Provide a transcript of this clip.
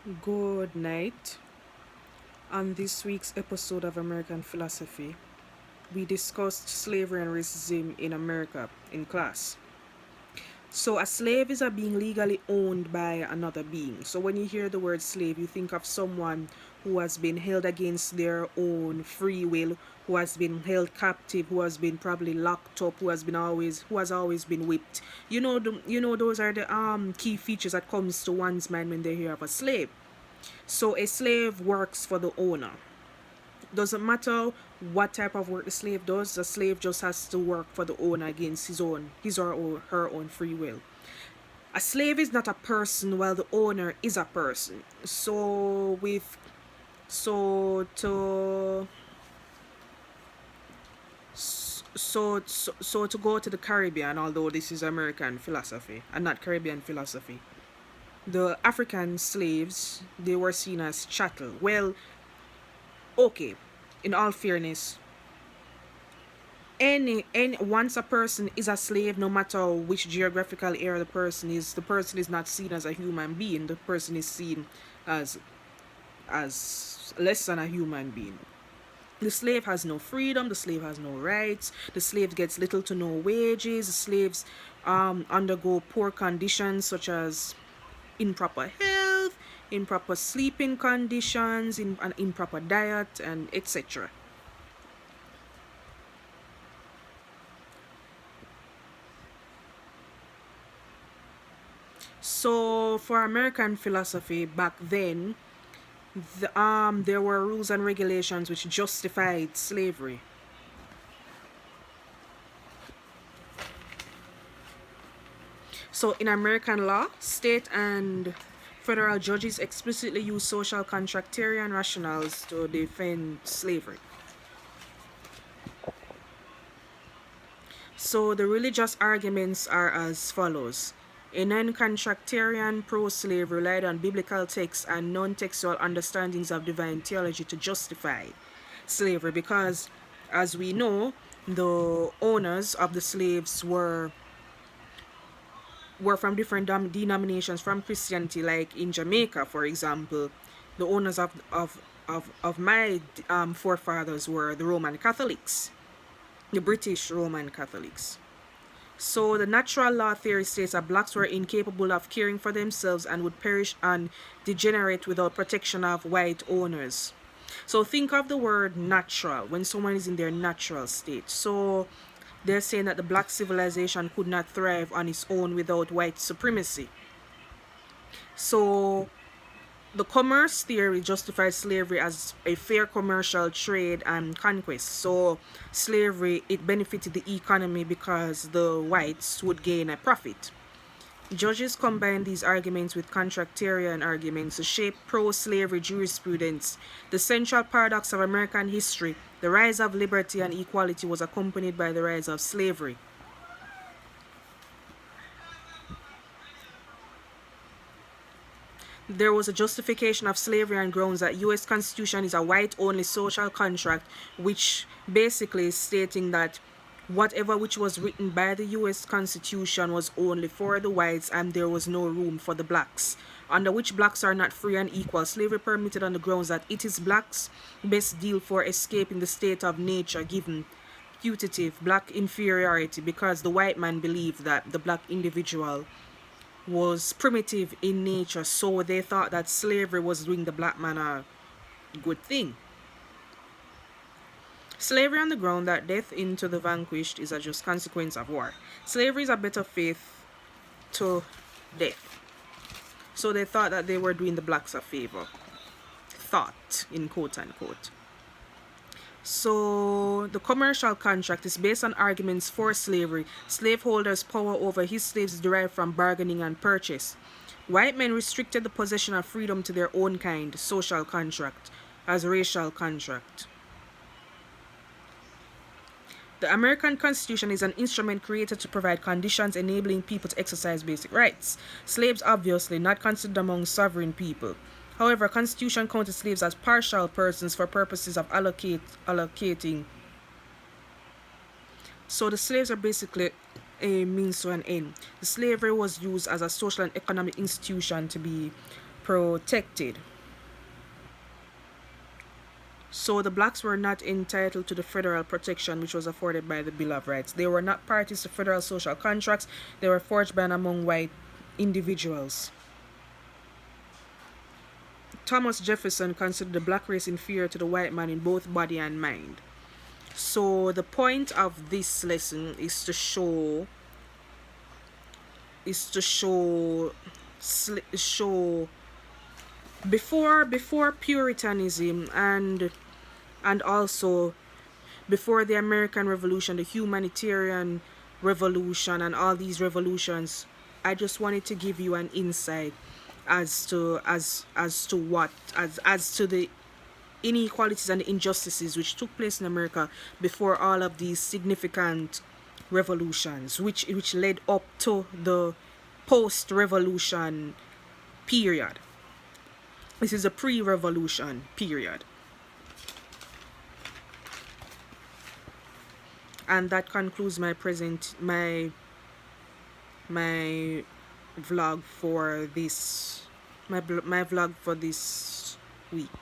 Good night. On this week's episode of American Philosophy, we discussed slavery and racism in America in class. So, a slave is a being legally owned by another being. So, when you hear the word slave, you think of someone who has been held against their own free will, who has been held captive, who has been probably locked up, who has always been whipped. Those are the key features that comes to one's mind when they hear of a slave. So a slave works for the owner. Doesn't matter what type of work the slave does, the slave just has to work for the owner against his or her own free will. A slave is not a person while the owner is a person. So to so to go to the Caribbean, although this is American philosophy and not Caribbean philosophy, the African slaves, they were seen as chattel. Well, okay, in all fairness, any once a person is a slave, no matter which geographical area the person is not seen as a human being. The person is seen as less than a human being. The slave has no freedom, the slave has no rights, the slave gets little to no wages, the slaves undergo poor conditions such as improper health, improper sleeping conditions, an improper diet, and etc. So for American philosophy back then, there were rules and regulations which justified slavery. So in American law, state and federal judges explicitly use social contractarian rationales to defend slavery. So the religious arguments are as follows. A non-contractarian pro-slave relied on biblical texts and non-textual understandings of divine theology to justify slavery because, as we know, the owners of the slaves were from different denominations from Christianity. Like in Jamaica, for example, the owners of my forefathers were the Roman Catholics, the British Roman Catholics. So the natural law theory states that blacks were incapable of caring for themselves and would perish and degenerate without protection of white owners. So think of the word natural when someone is in their natural state. So they're saying that the black civilization could not thrive on its own without white supremacy. So the commerce theory justifies slavery as a fair commercial trade and conquest. So slavery, it benefited the economy because the whites would gain a profit. Judges combine these arguments with contractarian arguments to shape pro-slavery jurisprudence. The central paradox of American history, the rise of liberty and equality, was accompanied by the rise of slavery. There was a justification of slavery on grounds that U.S. Constitution is a white-only social contract, which basically is stating that whatever which was written by the U.S. Constitution was only for the whites and there was no room for the blacks, under which blacks are not free and equal. Slavery permitted on the grounds that it is blacks' best deal for escaping the state of nature given putative black inferiority, because the white man believed that the black individual was primitive in nature, so they thought that slavery was doing the black man a good thing. Slavery on the ground that death into the vanquished is a just consequence of war. Slavery is a better faith to death. So they thought that they were doing the blacks a favor. Thought, in quote unquote. So the commercial contract is based on arguments for slavery. Slaveholders' power over his slaves is derived from bargaining and purchase. White men restricted the possession of freedom to their own kind, social contract, as racial contract. The American Constitution is an instrument created to provide conditions enabling people to exercise basic rights. Slaves obviously not considered among sovereign people. However, Constitution counted slaves as partial persons for purposes of allocating. So the slaves are basically a means to an end. The slavery was used as a social and economic institution to be protected. So the blacks were not entitled to the federal protection which was afforded by the Bill of Rights. They were not parties to federal social contracts. They were forged by and among white individuals. Thomas Jefferson considered the black race inferior to the white man in both body and mind. So the point of this lesson is to show before Puritanism and also before the American Revolution, the Humanitarian Revolution, and all these revolutions, I just wanted to give you an insight as to the inequalities and the injustices which took place in America before all of these significant revolutions, which led up to the post-revolution period. This is a pre-revolution period. And that concludes my vlog for this week.